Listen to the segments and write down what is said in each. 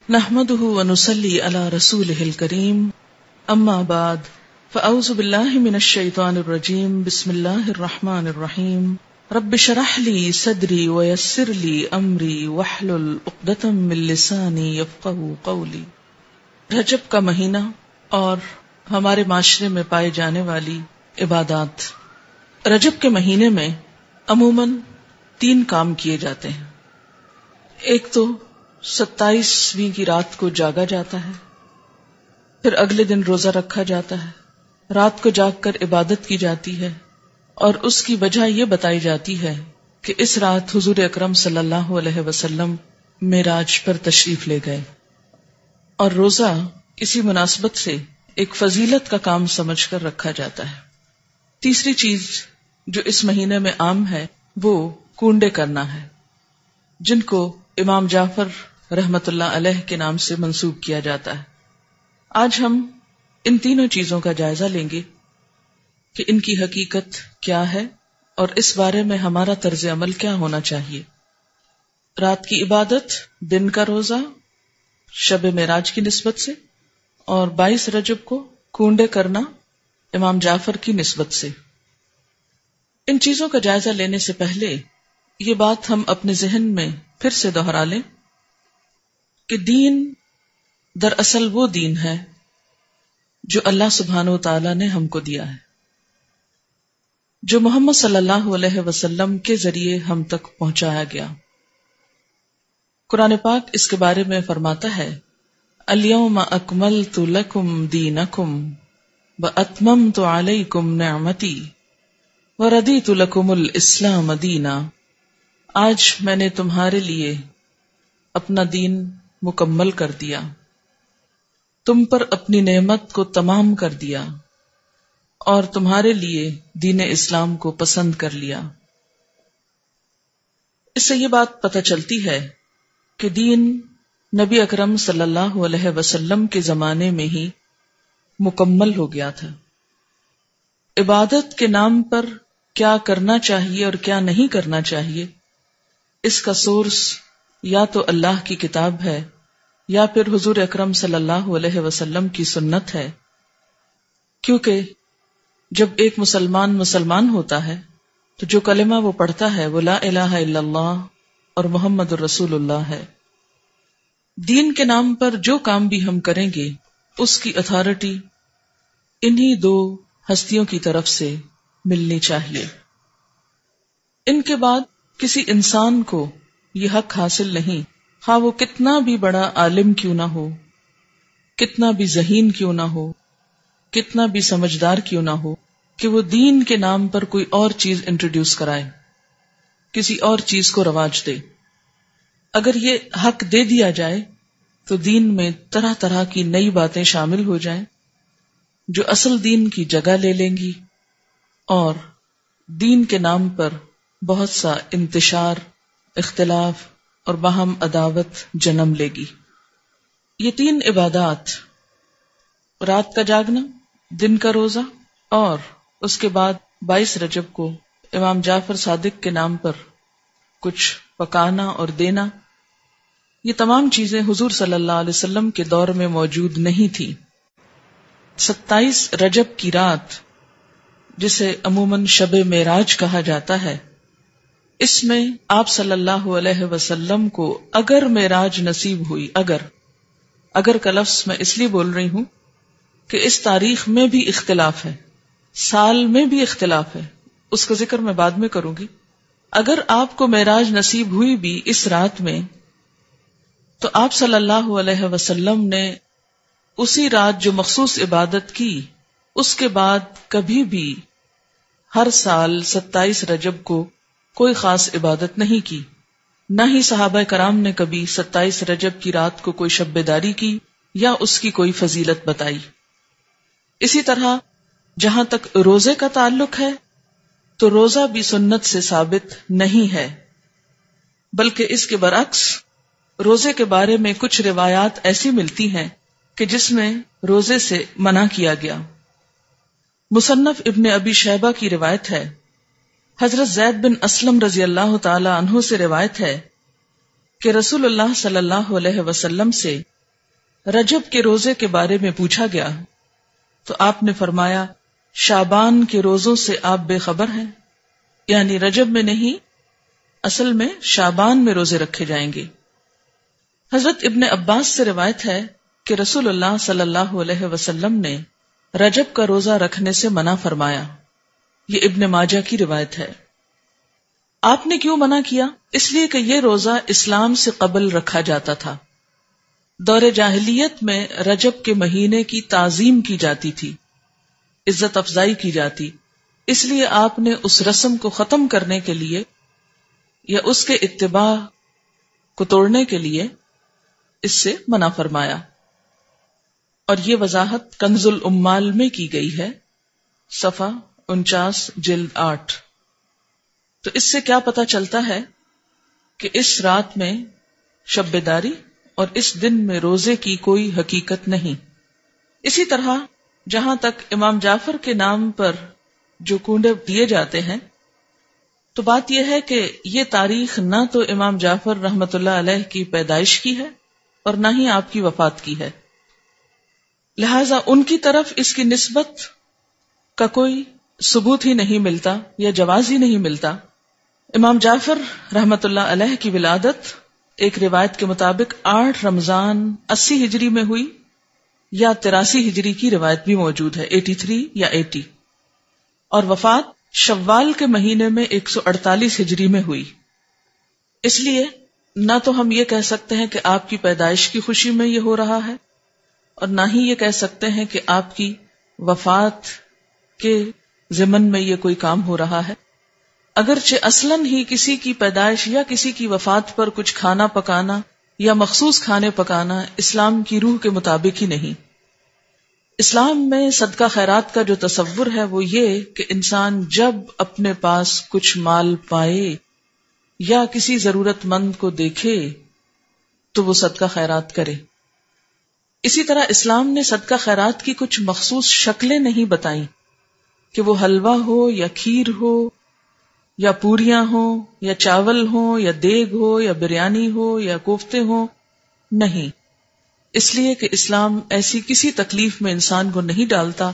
نحمده ونصلي على رسوله الكريم اما بعد فاعوذ بالله من الشيطان الرجيم بسم الله الرحمن الرحيم رب اشرح لي صدري ويسر لي امري واحلل عقدة من لساني يفقهوا قولي۔ رجب کا مہینہ اور ہمارے معاشرے میں پائے جانے والی عبادات۔ رجب کے مہینے میں عموماً 3 کام کیے جاتے ہیں۔ ایک تو 27ویں کی رات کو جاگا جاتا ہے، پھر اگلے دن روزہ رکھا جاتا ہے، رات کو جاگ کر عبادت کی جاتی ہے، اور اس کی وجہ یہ بتائی جاتی ہے کہ اس رات حضور اکرم صلی اللہ علیہ وسلم معراج پر تشریف لے گئے، اور روزہ اسی مناسبت سے ایک فضیلت کا کام سمجھ کر رکھا جاتا ہے۔ تیسری چیز جو اس مہینے میں عام ہے وہ کونڈے کرنا ہے، جن کو امام جعفر رحمت اللہ علیہ کے نام سے منسوب کیا جاتا ہے۔ آج ہم ان تینوں چیزوں کا جائزہ لیں گے کہ ان کی حقیقت کیا ہے اور اس بارے میں ہمارا طرز عمل کیا ہونا چاہیے۔ رات کی عبادت، دن کا روزہ شب معراج کی نسبت سے، اور 22 رجب کو کونڈے کرنا امام جعفر کی نسبت سے۔ ان چیزوں کا جائزہ لینے سے پہلے یہ بات ہم اپنے ذہن میں پھر سے دہرا لیں کہ دین دراصل وہ دین ہے جو اللہ سبحانہ و تعالی نے ہم کو دیا ہے، جو محمد صلی اللہ علیہ وسلم کے ذریعے ہم تک پہنچایا گیا۔ قرآن پاک اس کے بارے میں فرماتا ہے، الیوم اکملت لکم دینکم واتممت علیکم نعمتی وردیت لکم الاسلام دینا۔ آج میں نے تمہارے لیے اپنا دین مکمل کر دیا، تم پر اپنی نعمت کو تمام کر دیا، اور تمہارے لیے دین اسلام کو پسند کر لیا۔ اس سے یہ بات پتہ چلتی ہے کہ دین نبی اکرم صلی اللہ علیہ وسلم کے زمانے میں ہی مکمل ہو گیا تھا۔ عبادت کے نام پر کیا کرنا چاہیے اور کیا نہیں کرنا چاہیے، اس کا سورس یا تو اللہ کی کتاب ہے یا پھر حضور اکرم صلی اللہ علیہ وسلم کی سنت ہے، کیونکہ جب ایک مسلمان ہوتا ہے تو جو کلمہ وہ پڑھتا ہے وہ لا الہ الا اللہ اور محمد الرسول اللہ ہے۔ دین کے نام پر جو کام بھی ہم کریں گے اس کی اتھارٹی انہی 2 ہستیوں کی طرف سے ملنی چاہیے۔ ان کے بعد کسی انسان کو یہ حق حاصل نہیں، خواہ وہ کتنا بھی بڑا عالم کیوں نہ ہو، کتنا بھی ذہین کیوں نہ ہو، کتنا بھی سمجھدار کیوں نہ ہو، کہ وہ دین کے نام پر کوئی اور چیز انٹروڈیوس کرائے، کسی اور چیز کو رواج دے۔ اگر یہ حق دے دیا جائے تو دین میں طرح طرح کی نئی باتیں شامل ہو جائیں جو اصل دین کی جگہ لے لیں گی، اور دین کے نام پر بہت سا انتشار، اختلاف اور باہم عداوت جنم لے گی۔ یہ 3 عبادات، رات کا جاگنا، دن کا روزہ، اور اس کے بعد 22 رجب کو امام جعفر صادق کے نام پر کچھ پکانا اور دینا، یہ تمام چیزیں حضور صلی اللہ علیہ وسلم کے دور میں موجود نہیں تھی۔ 27 رجب کی رات، جسے عموماً شب معراج کہا جاتا ہے، اس میں آپ صلی اللہ علیہ وسلم کو اگر معراج نصیب ہوئی، اگر کا لفظ میں اس لیے بول رہی ہوں کہ اس تاریخ میں بھی اختلاف ہے، سال میں بھی اختلاف ہے، اس کا ذکر میں بعد میں کروں گی۔ اگر آپ کو معراج نصیب ہوئی بھی اس رات میں، تو آپ صلی اللہ علیہ وسلم نے اسی رات جو مخصوص عبادت کی، اس کے بعد کبھی بھی ہر سال 27 رجب کو کوئی خاص عبادت نہیں کی، نہ ہی صحابہ کرام نے کبھی 27 رجب کی رات کو کوئی شب بیداری کی یا اس کی کوئی فضیلت بتائی۔ اسی طرح جہاں تک روزے کا تعلق ہے تو روزہ بھی سنت سے ثابت نہیں ہے، بلکہ اس کے برعکس روزے کے بارے میں کچھ روایات ایسی ملتی ہیں کہ جس میں روزے سے منع کیا گیا۔ مصنف ابن ابی شیبہ کی روایت ہے، حضرت زید بن اسلم رضی اللہ تعالی عنہ سے روایت ہے کہ رسول اللہ صلی اللہ علیہ وسلم سے رجب کے روزے کے بارے میں پوچھا گیا تو آپ نے فرمایا شعبان کے روزوں سے آپ بے خبر ہیں، یعنی رجب میں نہیں، اصل میں شعبان میں روزے رکھے جائیں گے۔ حضرت ابن عباس سے روایت ہے کہ رسول اللہ صلی اللہ علیہ وسلم نے رجب کا روزہ رکھنے سے منع فرمایا۔ یہ ابن ماجہ کی روایت ہے۔ آپ نے کیوں منع کیا؟ اس لیے کہ یہ روزہ اسلام سے قبل رکھا جاتا تھا۔ دور جاہلیت میں رجب کے مہینے کی تعظیم کی جاتی تھی، عزت افزائی کی جاتی، اس لیے آپ نے اس رسم کو ختم کرنے کے لیے یا اس کے اتباع کو توڑنے کے لیے اس سے منع فرمایا۔ اور یہ وضاحت کنز الامال میں کی گئی ہے، صفحہ 49 جلد 8۔ تو اس سے کیا پتہ چلتا ہے کہ اس رات میں شب بیداری اور اس دن میں روزے کی کوئی حقیقت نہیں۔ اسی طرح جہاں تک امام جعفر کے نام پر جو کنڈے دیے جاتے ہیں، تو بات یہ ہے کہ یہ تاریخ نہ تو امام جعفر رحمت اللہ علیہ کی پیدائش کی ہے اور نہ ہی آپ کی وفات کی ہے، لہذا ان کی طرف اس کی نسبت کا کوئی ثبوت ہی نہیں ملتا یا جواز ہی نہیں ملتا۔ امام جعفر رحمت اللہ علیہ کی ولادت ایک روایت کے مطابق 8 رمضان 80 ہجری میں ہوئی، یا 83 ہجری کی روایت بھی موجود ہے، 83 یا 80، اور وفات شوال کے مہینے میں 148 ہجری میں ہوئی۔ اس لیے نہ تو ہم یہ کہہ سکتے ہیں کہ آپ کی پیدائش کی خوشی میں یہ ہو رہا ہے، اور نہ ہی یہ کہہ سکتے ہیں کہ آپ کی وفات کے ضمن میں یہ کوئی کام ہو رہا ہے، اگرچہ اصلاً ہی کسی کی پیدائش یا کسی کی وفات پر کچھ کھانا پکانا یا مخصوص کھانے پکانا اسلام کی روح کے مطابق ہی نہیں۔ اسلام میں صدقہ خیرات کا جو تصور ہے وہ یہ کہ انسان جب اپنے پاس کچھ مال پائے یا کسی ضرورت مند کو دیکھے تو وہ صدقہ خیرات کرے۔ اسی طرح اسلام نے صدقہ خیرات کی کچھ مخصوص شکلیں نہیں بتائیں کہ وہ حلوہ ہو یا کھیر ہو یا پوریاں ہوں یا چاول ہوں یا دیگ ہو یا بریانی ہو یا کوفتے ہوں، نہیں، اس لیے کہ اسلام ایسی کسی تکلیف میں انسان کو نہیں ڈالتا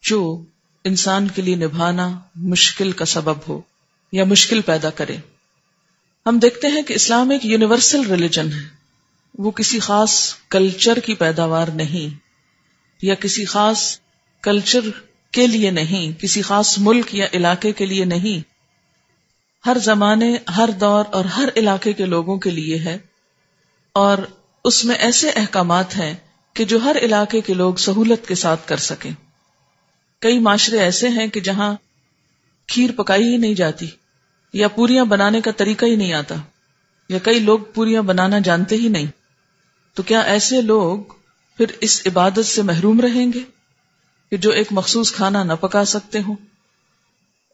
جو انسان کے لیے نبھانا مشکل کا سبب ہو یا مشکل پیدا کرے۔ ہم دیکھتے ہیں کہ اسلام ایک یونیورسل ریلیجن ہے، وہ کسی خاص کلچر کی پیداوار نہیں، یا کسی خاص کلچر کے لیے نہیں، کسی خاص ملک یا علاقے کے لیے نہیں، ہر زمانے، ہر دور اور ہر علاقے کے لوگوں کے لیے ہے، اور اس میں ایسے احکامات ہیں کہ جو ہر علاقے کے لوگ سہولت کے ساتھ کر سکیں۔ کئی معاشرے ایسے ہیں کہ جہاں کھیر پکائی ہی نہیں جاتی یا پوریاں بنانے کا طریقہ ہی نہیں آتا، یا کئی لوگ پوریاں بنانا جانتے ہی نہیں، تو کیا ایسے لوگ پھر اس عبادت سے محروم رہیں گے کہ جو ایک مخصوص کھانا نہ پکا سکتے ہوں؟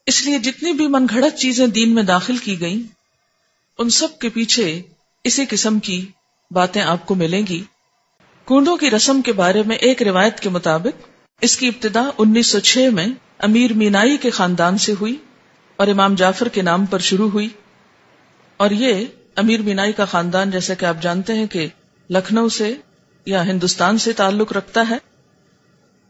اس لیے جتنی بھی من گھڑت چیزیں دین میں داخل کی گئیں، ان سب کے پیچھے اسی قسم کی باتیں آپ کو ملیں گی۔ کنڈوں کی رسم کے بارے میں ایک روایت کے مطابق اس کی ابتدا 1906 میں امیر مینائی کے خاندان سے ہوئی اور امام جعفر کے نام پر شروع ہوئی، اور یہ امیر مینائی کا خاندان جیسا کہ آپ جانتے ہیں کہ لکھنؤ سے یا ہندوستان سے تعلق رکھتا ہے،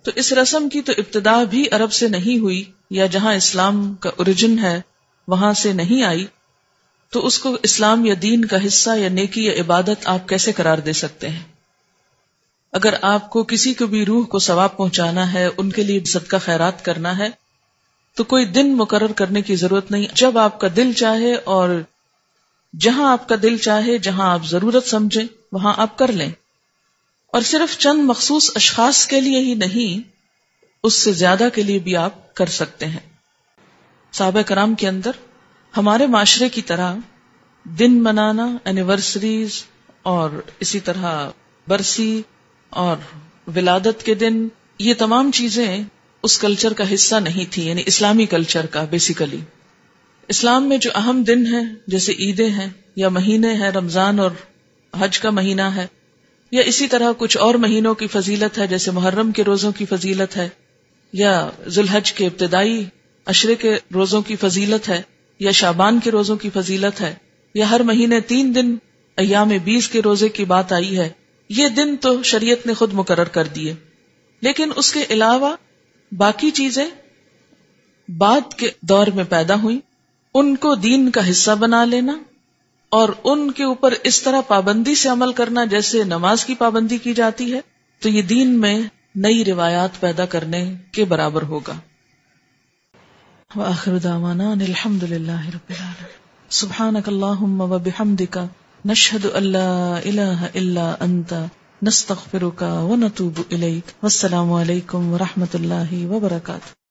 تو اس رسم کی تو ابتدا بھی عرب سے نہیں ہوئی، یا جہاں اسلام کا اوریجن ہے وہاں سے نہیں آئی، تو اس کو اسلام یا دین کا حصہ یا نیکی یا عبادت آپ کیسے قرار دے سکتے ہیں؟ اگر آپ کو کسی کو بھی روح کو ثواب پہنچانا ہے، ان کے لیے صدقہ خیرات کرنا ہے، تو کوئی دن مقرر کرنے کی ضرورت نہیں، جب آپ کا دل چاہے اور جہاں آپ کا دل چاہے، جہاں آپ ضرورت سمجھیں وہاں آپ کر لیں، اور صرف چند مخصوص اشخاص کے لیے ہی نہیں، اس سے زیادہ کے لیے بھی آپ کر سکتے ہیں۔ صحابہ کرام کے اندر ہمارے معاشرے کی طرح دن منانا، اینیورسریز اور اسی طرح برسی اور ولادت کے دن، یہ تمام چیزیں اس کلچر کا حصہ نہیں تھی، یعنی اسلامی کلچر کا۔ بیسیکلی اسلام میں جو اہم دن ہیں جیسے عیدیں ہیں یا مہینے ہیں، رمضان اور حج کا مہینہ ہے، یا اسی طرح کچھ اور مہینوں کی فضیلت ہے جیسے محرم کے روزوں کی فضیلت ہے، یا ذوالحج کے ابتدائی عشرے کے روزوں کی فضیلت ہے، یا شعبان کے روزوں کی فضیلت ہے، یا ہر مہینے 3 دن ایام 20 کے روزے کی بات آئی ہے، یہ دن تو شریعت نے خود مقرر کر دیے، لیکن اس کے علاوہ باقی چیزیں بعد کے دور میں پیدا ہوئی، ان کو دین کا حصہ بنا لینا اور ان کے اوپر اس طرح پابندی سے عمل کرنا جیسے نماز کی پابندی کی جاتی ہے، تو یہ دین میں نئی روایات پیدا کرنے کے برابر ہوگا۔ وآخر دعوانا ان الحمد للہ رب العالمین۔ سبحانک اللہم وبحمدک نشہد ان لا الہ الا انت نستغفرک ونتوب الیک۔ والسلام علیکم ورحمۃ اللہ وبرکاتہ۔